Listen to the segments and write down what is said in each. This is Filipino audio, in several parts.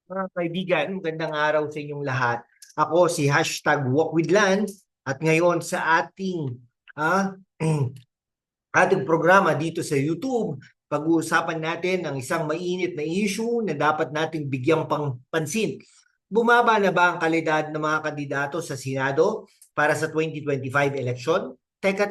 Mga kaibigan, magandang araw sa inyong lahat. Ako si #WalkWithLan at ngayon sa ah, ating programa dito sa YouTube, pag-uusapan natin ang isang mainit na issue na dapat nating bigyang pansin. Bumaba na ba ang kalidad ng mga kandidato sa Senado para sa 2025 election? Teka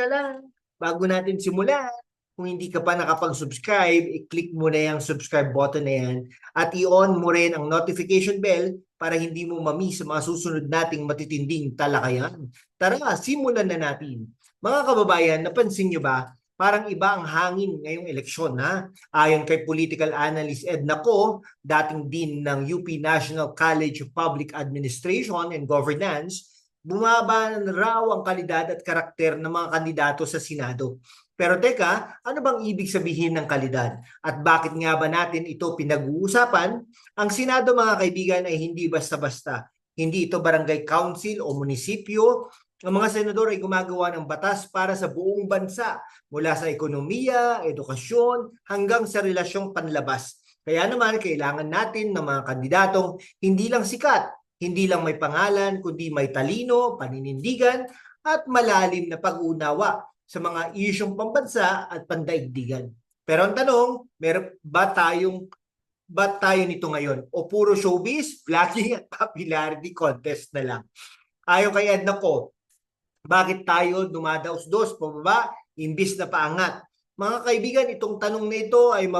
lang. Bago natin simulan, kung hindi ka pa nakapag-subscribe, i-click mo na yung subscribe button na yan at i-on mo rin ang notification bell para hindi mo mamiss mga susunod nating matitinding talakayan. Tara, simulan na natin. Mga kababayan, napansin nyo ba? Parang iba ang hangin ngayong eleksyon, ha? Ayon kay political analyst Edna Co, dating dean ng UP National College of Public Administration and Governance, bumaba na raw ang kalidad at karakter ng mga kandidato sa Senado. Pero teka, ano bang ibig sabihin ng kalidad? At bakit nga ba natin ito pinag-uusapan? Ang Senado, mga kaibigan, ay hindi basta-basta. Hindi ito barangay council o munisipyo. Ang mga senador ay gumagawa ng batas para sa buong bansa, mula sa ekonomiya, edukasyon, hanggang sa relasyong panlabas. Kaya naman, kailangan natin ng mga kandidatong hindi lang sikat, hindi lang may pangalan, kundi may talino, paninindigan, at malalim na pag-unawa sa mga isyong pambansa at pandaigdigan. Pero ang tanong, meron ba tayo nito ngayon? O puro showbiz, vlogging at popularity contest na lang? Ayon kay Edna ko, bakit tayo dumadaos-dos pababa imbis na paangat? Mga kaibigan, itong tanong na ito ay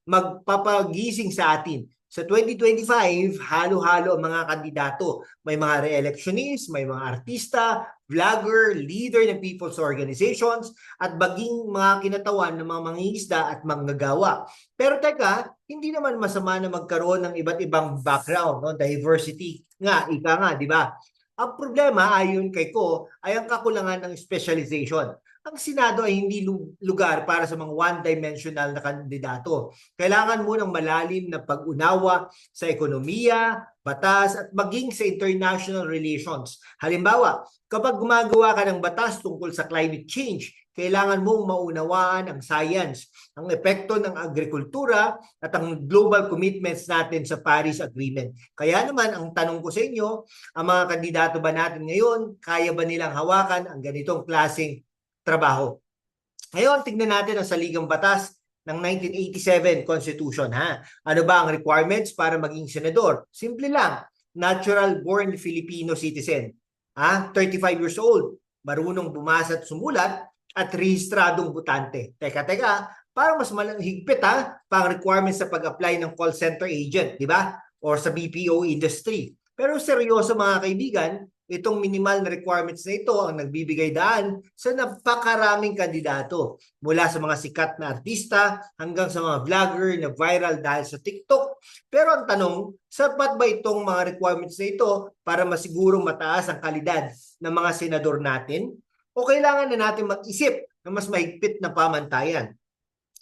magpapagising sa atin. Sa 2025, halo-halo ang mga kandidato. May mga re-electionists, may mga artista, vlogger, leader ng people's organizations, at baging mga kinatawan ng mga mangingisda at manggagawa. Pero teka, hindi naman masama na magkaroon ng iba't ibang background, no? Diversity nga, ika nga, di ba? Ang problema, ayon kay Ko, ay ang kakulangan ng specialization. Ang Senado ay hindi lugar para sa mga one-dimensional na kandidato. Kailangan mo ng malalim na pag-unawa sa ekonomiya, batas, at maging sa international relations. Halimbawa, kapag gumagawa ka ng batas tungkol sa climate change, kailangan mong maunawaan ang science, ang epekto ng agrikultura, at ang global commitments natin sa Paris Agreement. Kaya naman, ang tanong ko sa inyo, ang mga kandidato ba natin ngayon, kaya ba nilang hawakan ang ganitong klaseng trabaho? Ngayon, tignan natin ang saligang batas ng 1987 Constitution. Ha? Ano ba ang requirements para maging senador? Simple lang, natural-born Filipino citizen. 35 years old, marunong bumasa at sumulat, at rehistradong butante. Teka, parang mas higpit pang requirements sa pag-apply ng call center agent, di ba? Or sa BPO industry. Pero seryoso mga kaibigan, itong minimal na requirements na ito ang nagbibigay daan sa napakaraming kandidato. Mula sa mga sikat na artista hanggang sa mga vlogger na viral dahil sa TikTok. Pero ang tanong, sapat ba itong mga requirements na ito para masigurong mataas ang kalidad ng mga senador natin? O kailangan na natin mag-isip na mas mahigpit na pamantayan?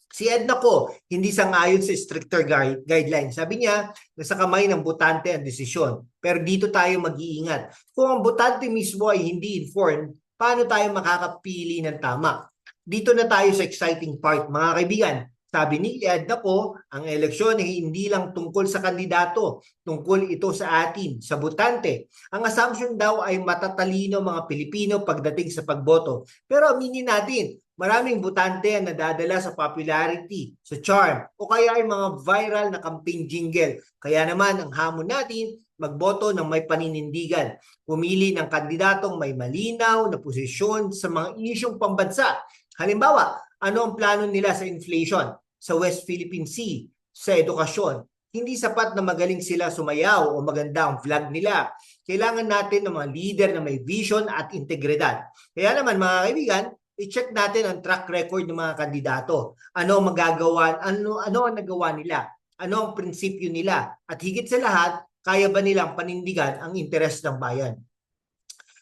Si Edna ko, hindi sang-ayon sa stricter guidelines. Sabi niya, nasa kamay ng botante ang desisyon. Pero dito tayo mag-iingat. Kung ang botante mismo ay hindi informed, paano tayo makakapili ng tama? Dito na tayo sa exciting part, mga kaibigan. Sabi ni Edna ko, ang eleksyon ay hindi lang tungkol sa kandidato, tungkol ito sa atin, sa botante. Ang assumption daw ay matatalino mga Pilipino pagdating sa pagboto. Pero aminin natin, maraming botante ang nadadala sa popularity, sa charm, o kaya ay mga viral na campaign jingle. Kaya naman ang hamon natin, magboto ng may paninindigan. Pumili ng kandidatong may malinaw na posisyon sa mga isyong pambansa. Halimbawa, ano ang plano nila sa inflation, sa West Philippine Sea, sa edukasyon? Hindi sapat na magaling sila sumayaw o maganda ang vlog nila. Kailangan natin ng mga leader na may vision at integridad. Kaya naman mga kaibigan, i-check natin ang track record ng mga kandidato. Ano ang magagawa, ano ang nagawa nila? Ano ang prinsipyo nila? At higit sa lahat, kaya ba nilang panindigan ang interes ng bayan?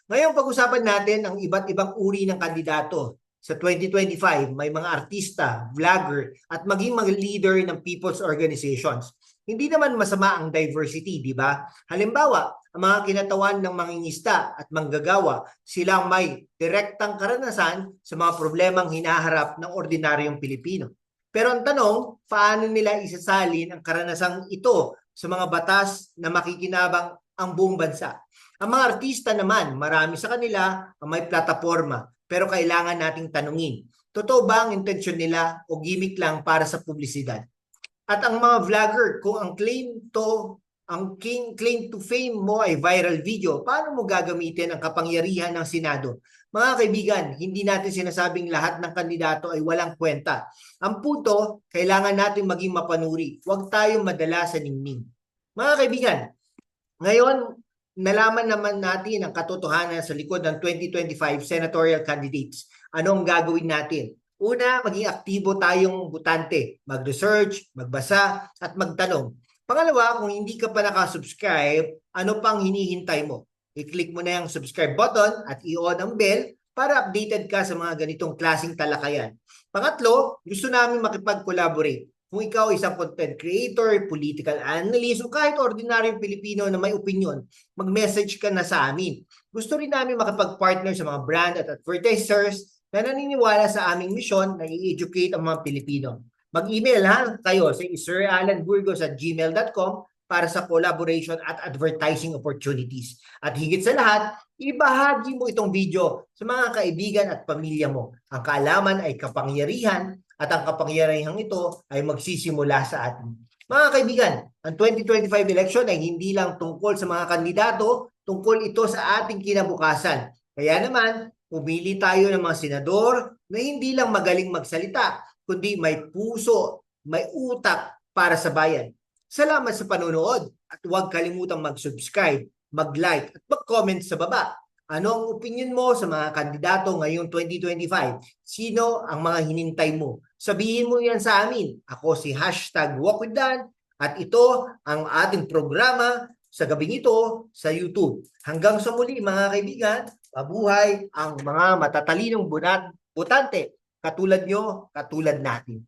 Ngayon, pag-usapan natin ang iba't ibang uri ng kandidato. Sa 2025, may mga artista, vlogger, at maging mga leader ng people's organizations. Hindi naman masama ang diversity, di ba? Halimbawa, ang mga kinatawan ng mangingista at manggagawa, silang may direktang karanasan sa mga problemang hinaharap ng ordinaryong Pilipino. Pero ang tanong, paano nila isasalin ang karanasang ito sa mga batas na makikinabang ang buong bansa? Ang mga artista naman, marami sa kanila ang may plataforma, pero kailangan nating tanungin, totoo ba ang intensyon nila o gimmick lang para sa publisidad? At ang mga vlogger, kung claim to fame mo ay viral video, paano mo gagamitin ang kapangyarihan ng Senado? Mga kaibigan, hindi natin sinasabing lahat ng kandidato ay walang kwenta. Ang punto, kailangan natin maging mapanuri. Huwag tayong madala sa ningning. Mga kaibigan, ngayon, nalaman naman natin ang katotohanan sa likod ng 2025 senatorial candidates. Anong gagawin natin? Una, maging aktibo tayong butante. Mag-research, magbasa, at magtanong. Pangalawa, kung hindi ka pa nakasubscribe, ano pang hinihintay mo? I-click mo na yung subscribe button at i-on ang bell para updated ka sa mga ganitong klaseng talakayan. Pangatlo, gusto namin makipag-collaborate. Kung ikaw isang content creator, political analyst, o kahit ordinaryong Pilipino na may opinion, mag-message ka na sa amin. Gusto rin namin makipag-partner sa mga brand at advertisers na naniniwala sa aming misyon na i-educate ang mga Pilipino. Mag-email kayo sa siralanburgos@gmail.com para sa collaboration at advertising opportunities. At higit sa lahat, ibahagi mo itong video sa mga kaibigan at pamilya mo. Ang kaalaman ay kapangyarihan at ang kapangyarihan ito ay magsisimula sa atin. Mga kaibigan, ang 2025 election ay hindi lang tungkol sa mga kandidato, tungkol ito sa ating kinabukasan. Kaya naman, pumili tayo ng mga senador na hindi lang magaling magsalita, kundi may puso, may utak para sa bayan. Salamat sa panonood at huwag kalimutang mag-subscribe, mag-like at mag-comment sa baba. Ano ang opinion mo sa mga kandidato ngayong 2025? Sino ang mga hinintay mo? Sabihin mo yan sa amin. Ako si #WalkWithDan at ito ang ating programa sa gabing ito sa YouTube. Hanggang sa muli mga kaibigan, mabuhay ang mga matatalinong butante katulad nyo, katulad natin.